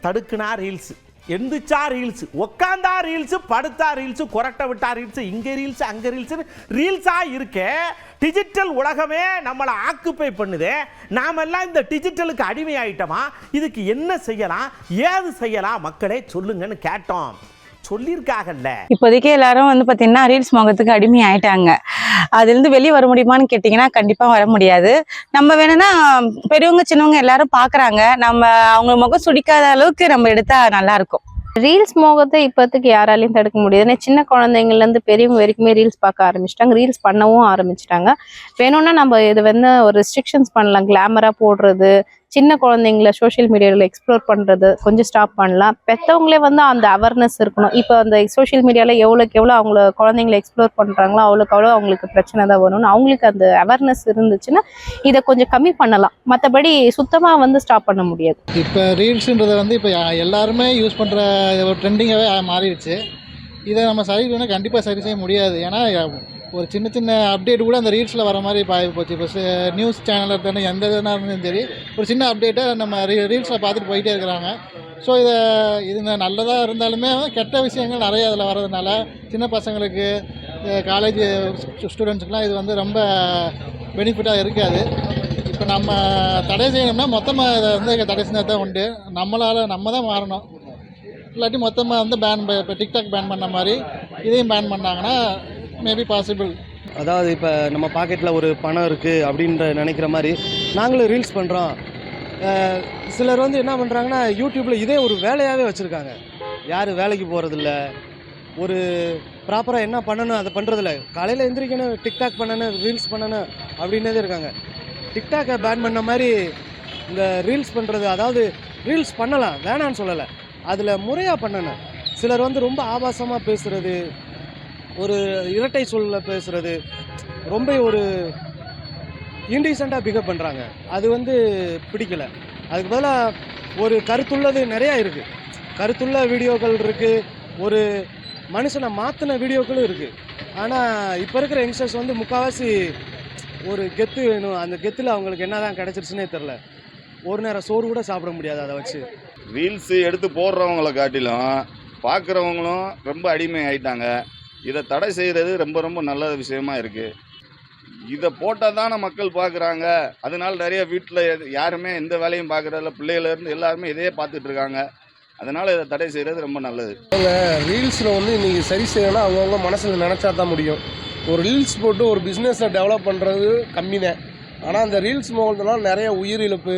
தடுக்குனா reels, எந்திரிச்சா reels, உக்காந்தா reels, படுத்தா reels, கொரட்டை விட்டா ரீல்ஸு, இங்கே ரீல்ஸு அங்கே ரீல்ஸுன்னு ரீல்ஸாக இருக்க டிஜிட்டல் உலகமே நம்மளை ஆக்குப்பை பண்ணுது. நாமெல்லாம் இந்த டிஜிட்டலுக்கு அடிமையாயிட்டோமா? இதுக்கு என்ன செய்யலாம், ஏது செய்யலாம் மக்களே சொல்லுங்கன்னு கேட்டோம். சொல்லியிருக்காங்கல்ல. இப்போதைக்கு எல்லாரும் வந்து பார்த்தீங்கன்னா ரீல்ஸ் மோகத்துக்கு அடிமை ஆயிட்டாங்க. அதுலேருந்து வெளியே வர முடியுமான்னு கேட்டிங்கன்னா கண்டிப்பாக வர முடியாது. நம்ம வேணும்னா பெரியவங்க சின்னவங்க எல்லாரும் பார்க்குறாங்க, நம்ம அவங்க முகம் சுடிக்காத அளவுக்கு நம்ம எடுத்தா நல்லா இருக்கும். ரீல்ஸ் மோகத்தை இப்போதைக்கு யாராலையும் தடுக்க முடியாது. ஏன்னா சின்ன குழந்தைங்கள்லேருந்து பெரியவங்க வரைக்குமே ரீல்ஸ் பார்க்க ஆரம்பிச்சிட்டாங்க, ரீல்ஸ் பண்ணவும் ஆரம்பிச்சிட்டாங்க. வேணும்னா நம்ம இது வந்து ஒரு ரெஸ்ட்ரிக்ஷன்ஸ் பண்ணலாம். கிளாமராக போடுறது, சின்ன குழந்தைங்கள சோஷியல் மீடியாவில் எக்ஸ்ப்ளோர் பண்ணுறது கொஞ்சம் ஸ்டாப் பண்ணலாம். பெற்றவங்களே வந்து அந்த அவேர்னஸ் இருக்கணும். இப்போ அந்த சோஷியல் மீடியாவில் எவ்வளோக்கு எவ்வளோ அவங்கள குழந்தைங்கள எக்ஸ்ப்ளோர் பண்ணுறாங்களோ அவ்வளோக்கு அவ்வளோ அவங்களுக்கு பிரச்சனை தான் வரும்னு அவங்களுக்கு அந்த அவேர்னஸ் இருந்துச்சுன்னா இதை கொஞ்சம் கம்மி பண்ணலாம். மற்றபடி சுத்தமாக வந்து ஸ்டாப் பண்ண முடியாது. இப்போ ரீல்ஸுன்றதை வந்து இப்போ எல்லாருமே யூஸ் பண்ணுற ஒரு ட்ரெண்டிங்காகவே மாறிடுச்சு. இதை நம்ம சரி பண்ணால் கண்டிப்பாக சரி செய்ய முடியாது. ஏன்னா ஒரு சின்ன சின்ன அப்டேட் கூட அந்த ரீல்ஸில் வர மாதிரி இப்போ போச்சு. இப்போ நியூஸ் சேனல் இருந்தாலும் எந்த இதுனா இருந்தாலும் சரி, ஒரு சின்ன அப்டேட்டை நம்ம ரீல்ஸில் பார்த்துட்டு போயிட்டே இருக்கிறாங்க. ஸோ இது நல்லதாக இருந்தாலுமே கெட்ட விஷயங்கள் நிறைய அதில் வர்றதுனால சின்ன பசங்களுக்கு, காலேஜ் ஸ்டூடெண்ட்ஸுக்கெலாம் இது வந்து ரொம்ப பெனிஃபிட்டாக இருக்காது. இப்போ நம்ம தடை செய்யணும்னா மொத்தமாக இதை வந்து தடை செஞ்சால் தான் உண்டு. நம்ம தான் மாறணும். இல்லாட்டி மொத்தமாக வந்து இப்போ டிக்டாக் பேன் பண்ண மாதிரி இதையும் பேன் பண்ணாங்கன்னா மேபி பாசிபிள். அதாவது இப்போ நம்ம பாக்கெட்டில் ஒரு பணம் இருக்குது அப்படின்ற நினைக்கிற மாதிரி நாங்களும் ரீல்ஸ் பண்ணுறோம். சிலர் வந்து என்ன பண்ணுறாங்கன்னா யூடியூப்பில் இதே ஒரு வேலையாகவே வச்சுருக்காங்க. யாரும் வேலைக்கு போகிறதில்ல, ஒரு ப்ராப்பராக என்ன பண்ணணும் அதை பண்ணுறதில்ல. காலையில் எந்திரிக்கணும், டிக்டாக் பண்ணணும், ரீல்ஸ் பண்ணணும் அப்படின்னதே இருக்காங்க. டிக்டாக்கை பேன் பண்ண மாதிரி இந்த ரீல்ஸ் பண்ணுறது, அதாவது ரீல்ஸ் பண்ணலாம் வேணான்னு சொல்லலை, அதில் முறையாக பண்ணணும். சிலர் வந்து ரொம்ப ஆபாசமாக பேசுகிறது, ஒரு இரட்டை சொல்ல பேசுகிறது, ரொம்ப ஒரு இன்டீசெண்டாக பிஹேவ் பண்ணுறாங்க. அது வந்து பிடிக்கலை. அதுக்கு பதிலாக ஒரு கருத்துள்ளது நிறையா இருக்குது. கருத்துள்ள வீடியோக்கள் இருக்குது, ஒரு மனுஷனை மாற்றின வீடியோக்களும் இருக்குது. ஆனால் இப்போ இருக்கிற யங்ஸ்டர்ஸ் வந்து முக்கால்வாசி ஒரு கெத்து வேணும். அந்த கெத்தில் அவங்களுக்கு என்ன தான் கிடச்சிருச்சுன்னே தெரில. ஒரு நேரம் சோறு கூட சாப்பிட முடியாது அதை வச்சு. ரீல்ஸு எடுத்து போடுறவங்கள காட்டிலும் பார்க்குறவங்களும் ரொம்ப அடிமை ஆகிட்டாங்க. இதை தடை செய்கிறது ரொம்ப ரொம்ப நல்ல விஷயமா இருக்குது. இதை போட்டால் தானே மக்கள் பார்க்குறாங்க. அதனால நிறைய வீட்டில் யாருமே எந்த வேலையும் பார்க்குறதில்ல, பிள்ளைகளிலேருந்து எல்லாருமே இதையே பார்த்துட்டு இருக்காங்க. அதனால் இதை தடை செய்கிறது ரொம்ப நல்லது. ரீல்ஸில் வந்து இன்றைக்கி சரி செய்யணும்னா அவங்கவுங்க மனசில் நினச்சா தான் முடியும். ஒரு ரீல்ஸ் போட்டு ஒரு பிஸ்னஸை டெவலப் பண்ணுறது கம்மி தான். ஆனால் அந்த ரீல்ஸ் மூலத்தினால நிறைய உயிரிழப்பு,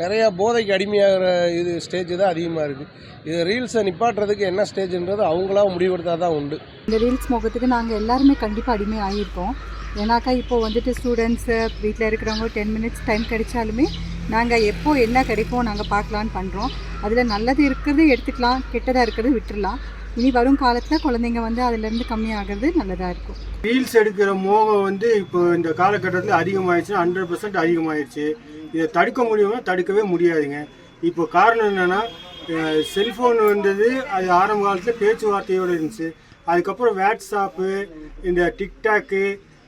நிறையா போதைக்கு அடிமையாகிற இது ஸ்டேஜ் தான் அதிகமாக இருக்குது. இது ரீல்ஸை நிப்பாட்டுறதுக்கு என்ன ஸ்டேஜ்ன்றது அவங்களா முடிவெடுத்தா தான் உண்டு. இந்த ரீல்ஸ் முகத்துக்கு நாங்கள் எல்லாருமே கண்டிப்பாக அடிமை ஆகியிருக்கோம். ஏன்னாக்கா இப்போது வந்துட்டு ஸ்டூடெண்ட்ஸு வீட்டில் இருக்கிறவங்க 10 மினிட்ஸ் டைம் கிடைச்சாலுமே நாங்கள் எப்போ என்ன கிடைக்கும் நாங்கள் பார்க்கலான்னு பண்ணுறோம். அதில் நல்லது இருக்கிறது எடுத்துக்கலாம், கெட்டதாக இருக்கிறது விட்டுடலாம். இனி வரும் காலத்தில் குழந்தைங்க வந்து அதிலேருந்து கம்மியாகிறது நல்லதாக இருக்கும். ரீல்ஸ் எடுக்கிற மோகம் வந்து இப்போ இந்த காலகட்டத்தில் அதிகமாகிடுச்சு, 100% அதிகமாகிடுச்சு. இதை தடுக்க முடியுமா? தடுக்கவே முடியாதுங்க. இப்போ காரணம் என்னென்னா, செல்ஃபோன் வந்தது, அது ஆரம்ப காலத்தில் பேச்சுவார்த்தையோடு இருந்துச்சு. அதுக்கப்புறம் வாட்ஸ்அப்பு, இந்த டிக்டாக்கு,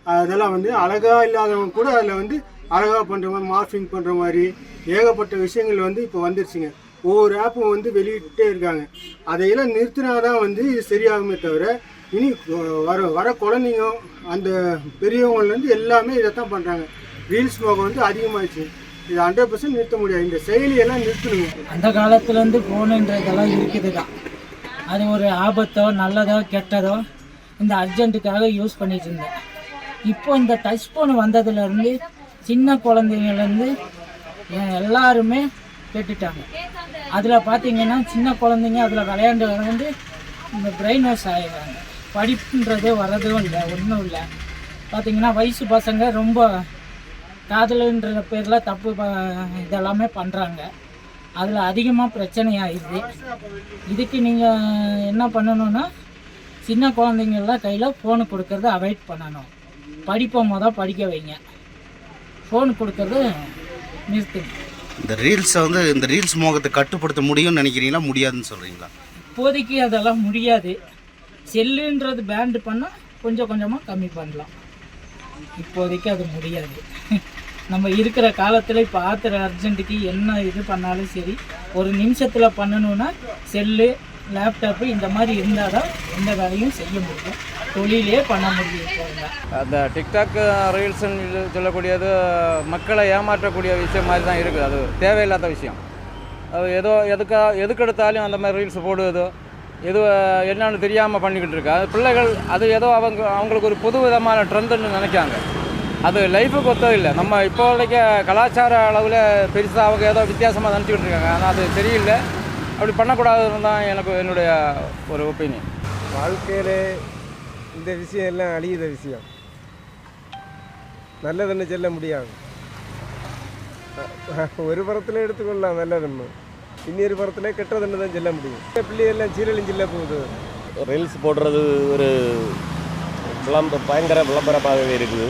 அதெல்லாம் வந்து அழகாக இல்லாதவங்க கூட அதில் வந்து அழகாக பண்ணுற மாதிரி, மார்ஃபிங் பண்ணுற மாதிரி ஏகப்பட்ட விஷயங்கள் வந்து இப்போ வந்துருச்சுங்க. ஒவ்வொரு ஆப்பும் வந்து வெளியிட்டே இருக்காங்க. அதையெல்லாம் நிறுத்தினா தான் வந்து இது சரியாகுமே தவிர, இனி வர குழந்தைங்க அந்த பெரியவங்கள்லேருந்து எல்லாமே இதை தான் பண்ணுறாங்க. ரீல்ஸ் மோகம் வந்து அதிகமாகிடுச்சு. இது 100% நிறுத்த முடியாது. இந்த செயலியெல்லாம் நிறுத்தணுங்க. அந்த காலத்துலேருந்து ஃபோனுன்றதெல்லாம் இருக்குது தான். அது ஒரு ஆபத்தோ நல்லதோ கெட்டதோ இந்த அர்ஜென்ட்டுக்காக யூஸ் பண்ணிட்டு இருந்தேன். இப்போ இந்த டச் ஃபோன் வந்ததுலேருந்து சின்ன குழந்தைங்கலேருந்து எல்லாருமே கெட்டுட்டாங்க. அதில் பார்த்தீங்கன்னா சின்ன குழந்தைங்க அதில் விளையாண்டு வந்து இந்த பிரெயின் வாஷ் ஆகிடுறாங்க. படிப்புன்றதே வரதும் இல்லை, ஒன்றும் இல்லை. பார்த்திங்கன்னா வயசு பசங்க ரொம்ப காதலுன்ற பேரில் தப்பு இதெல்லாமே பண்ணுறாங்க. அதில் அதிகமாக பிரச்சனை ஆகிடுது. இதுக்கு நீங்கள் என்ன பண்ணணுன்னா, சின்ன குழந்தைங்கள்லாம் கையில் ஃபோனு கொடுக்கறத அவாய்ட் பண்ணணும். படிப்பை படிக்க வைங்க, ஃபோன் கொடுக்கறது நிறுத்துங்க. இந்த ரீல்ஸை வந்து இந்த ரீல்ஸ் மோகத்தை கட்டுப்படுத்த முடியும்னு நினைக்கிறீங்களா, முடியாதுன்னு சொல்கிறீங்களா? இப்போதைக்கு அதெல்லாம் முடியாது. செல்லுன்றது பேண்ட் பண்ணால் கொஞ்சம் கொஞ்சமாக கம்மி பண்ணலாம். இப்போதைக்கு அது முடியாது. நம்ம இருக்கிற காலத்தில் இப்போ ஆத்திர அர்ஜென்ட்டுக்கு என்ன இது பண்ணாலும் சரி, ஒரு நிமிஷத்தில் பண்ணணுன்னா செல்லு, லேப்டாப்பு இந்த மாதிரி இருந்தால் தான் எந்த வேலையும் செய்ய முடியும், தொழிலே பண்ண முடியும். இப்போ அந்த டிக்டாக் ரீல்ஸ்ன்னு சொல்லக்கூடியது மக்களை ஏமாற்றக்கூடிய விஷயம் மாதிரி தான் இருக்குது. அது தேவையில்லாத விஷயம். அது ஏதோ எதுக்கெடுத்தாலும் அந்த மாதிரி ரீல்ஸ் போடுவதோ எது என்னன்னு தெரியாமல் பண்ணிக்கிட்டு இருக்கு. அது பிள்ளைகள் அது ஏதோ அவங்களுக்கு ஒரு புது விதமான ட்ரெண்டுன்னு நினைக்காங்க. அது லைஃபுக்கு ஒத்ததில்லை. நம்ம இப்போ வரைக்க கலாச்சார அளவில் பெருசாக அவங்க ஏதோ வித்தியாசமாக நினச்சிக்கிட்டு இருக்காங்க. ஆனால் அது சரியில்லை. அப்படி பண்ணக்கூடாதுன்னு தான் என்னுடைய ஒரு ஒப்பீனியன். வாழ்க்கையில் இந்த விஷயம் எல்லாம் அழியுத விஷயம். நல்லதுன்னு சொல்ல முடியாது. ஒரு புறத்தில் எடுத்துக்கொள்ளலாம் நல்லதுன்னு, இன்னொரு புறத்தில் கெட்டதுன்னு தான் சொல்ல முடியும். பிள்ளைகள்லாம் சீரழிஞ்சில்ல போகுது. ரீல்ஸ் போடுறது ஒரு பயங்கர விளம்பரமாகவே இருக்குது.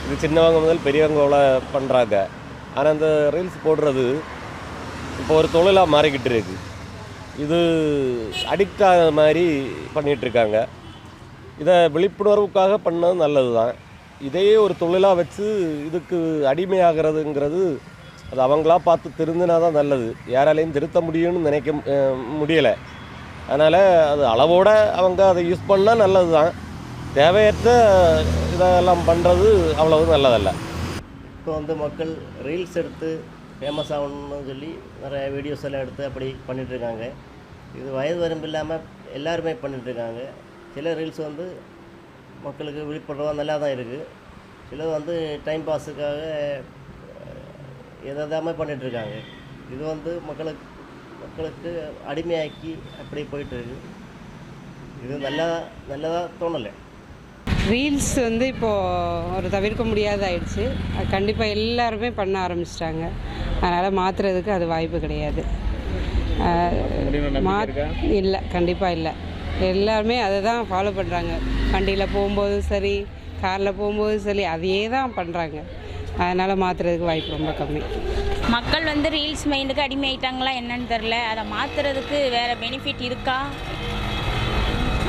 இது சின்னவங்க முதல் பெரியவங்க பண்ணுறாங்க. ஆனால் அந்த ரீல்ஸ் போடுறது இப்போ ஒரு தொழிலாக மாறிக்கிட்டு இருக்கு. இது அடிக்ட் ஆகிற மாதிரி பண்ணிகிட்ருக்காங்க. இதை விழிப்புணர்வுக்காக பண்ணது நல்லது தான். இதையே ஒரு தொழிலாக வச்சு இதுக்கு அடிமையாகிறதுங்கிறது அது அவங்களா பார்த்து திருந்தினா தான் நல்லது. யாராலையும் திருத்த முடியும்னு நினைக்க முடியலை. அதனால் அது அளவோடு அவங்க அதை யூஸ் பண்ணால் நல்லது தான். தேவையற்ற இதெல்லாம் பண்ணுறது அவ்வளவு நல்லதல்ல. இப்போ வந்து மக்கள் ரீல்ஸ் எடுத்து ஃபேமஸ் ஆகணும்னு சொல்லி நிறைய வீடியோஸ் எல்லாம் எடுத்து அப்படி பண்ணிகிட்ருக்காங்க. இது வயது வரம்பு இல்லாமல் எல்லாருமே பண்ணிகிட்ருக்காங்க. சில ரீல்ஸ் வந்து மக்களுக்கு விழிப்புணர்வாக நல்லா தான் இருக்குது. சிலது வந்து டைம் பாஸுக்காக எதாமே பண்ணிகிட்ருக்காங்க. இது வந்து மக்களுக்கு அடிமையாக்கி அப்படி போயிட்டுருக்கு. இது நல்லதாக தோணலை. ரீல்ஸ் வந்து இப்போது ஒரு தவிர்க்க முடியாத ஆயிடுச்சு. அது கண்டிப்பாக எல்லாருமே பண்ண ஆரம்பிச்சிட்டாங்க. அதனால் மாற்றுறதுக்கு அது வாய்ப்பு கிடையாது. இல்லை, கண்டிப்பாக இல்லை. எல்லாருமே அதை தான் ஃபாலோ பண்ணுறாங்க. வண்டியில் போகும்போதும் சரி, காரில் போகும்போதும் சரி, அதையே தான் பண்ணுறாங்க. அதனால் மாற்றுறதுக்கு வாய்ப்பு ரொம்ப கம்மி. மக்கள் வந்து ரீல்ஸ் மைண்டுக்கு அடிமை ஆகிட்டாங்களா என்னன்னு தெரில. அதை மாற்றுறதுக்கு வேறு பெனிஃபிட் இருக்கா?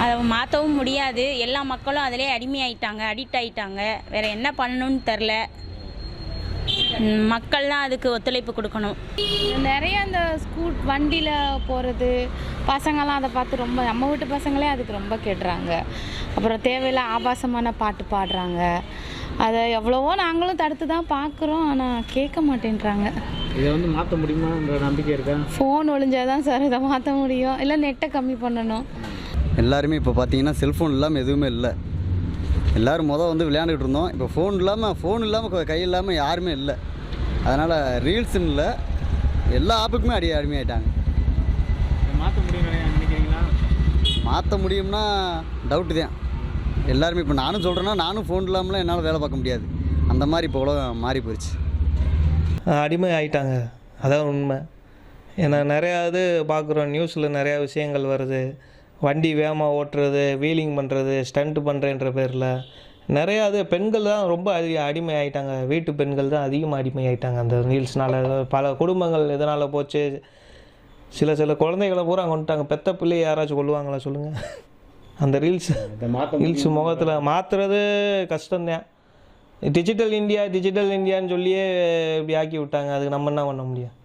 அதை மாற்றவும் முடியாது. எல்லா மக்களும் அதிலே அடிமையாயிட்டாங்க, அடிக்ட் ஆகிட்டாங்க. வேறு என்ன பண்ணணும்னு தெரில. மக்கள் தான் அதுக்கு ஒத்துழைப்பு கொடுக்கணும். நிறைய அந்த வண்டியில் போகிறது பசங்கள்லாம் அதை பார்த்து ரொம்ப, நம்ம வீட்டு பசங்களே அதுக்கு ரொம்ப கெடுறாங்க. அப்புறம் தேவையில்ல ஆபாசமான பாட்டு பாடுறாங்க. அதை எவ்வளவோ நாங்களும் தடுத்து தான் பார்க்குறோம், ஆனால் கேட்க மாட்டேன்றாங்க. இதை வந்து மாற்ற முடியுமான்ற நம்பிக்கை இருக்கா? ஃபோன் ஒழிஞ்சாதான் சார் இதை மாற்ற முடியும், இல்லை நெட்டை கம்மி பண்ணணும். எல்லாருமே இப்போ பார்த்தீங்கன்னா செல்ஃபோன் இல்லாமல் எதுவுமே இல்லை. எல்லோரும் வந்து விளையாண்டுக்கிட்டு இருந்தோம். இப்போ ஃபோன் இல்லாமல் கை இல்லாமல் யாருமே இல்லை. அதனால் ரீல்ஸுன்னு இல்லை, எல்லா ஆப்புக்குமே அடிமையாயிட்டாங்க. மாற்ற முடியும்னு நினைக்கிறீங்களா? மாற்ற முடியும்னா டவுட்டு தான். எல்லாருமே இப்போ நானும் சொல்கிறேன்னா, நானும் ஃபோன் இல்லாமலாம் என்னால் வேலை பார்க்க முடியாது. அந்த மாதிரி இப்போ உலகம் மாறி போயிடுச்சு. அடிமை ஆகிட்டாங்க, அதான் உண்மை. ஏன்னா நிறையா இது பார்க்குறோம், நியூஸில் நிறையா விஷயங்கள் வருது. வண்டி வேகமாக ஓட்டுறது, வீலிங் பண்ணுறது, ஸ்டண்ட் பண்ணுறேன்ற பேரில் நிறையா அது பெண்கள் தான் ரொம்ப அடிமை ஆகிட்டாங்க. வீட்டு பெண்கள் தான் அதிகமாக அடிமை ஆகிட்டாங்க அந்த ரீல்ஸ்னால். பல குடும்பங்கள் இதனால் போச்சு. சில குழந்தைகளை பூரா கொண்டுட்டாங்க. பெத்த பிள்ளையை யாராச்சும் கொள்ளுவாங்களா சொல்லுங்கள்? அந்த ரீல்ஸ் முகத்தில் மாற்றுறது கஷ்டம்தான். டிஜிட்டல் இந்தியான்னு சொல்லியே இப்படி ஆக்கி விட்டாங்க. அதுக்கு நம்ம என்ன பண்ண முடியும்?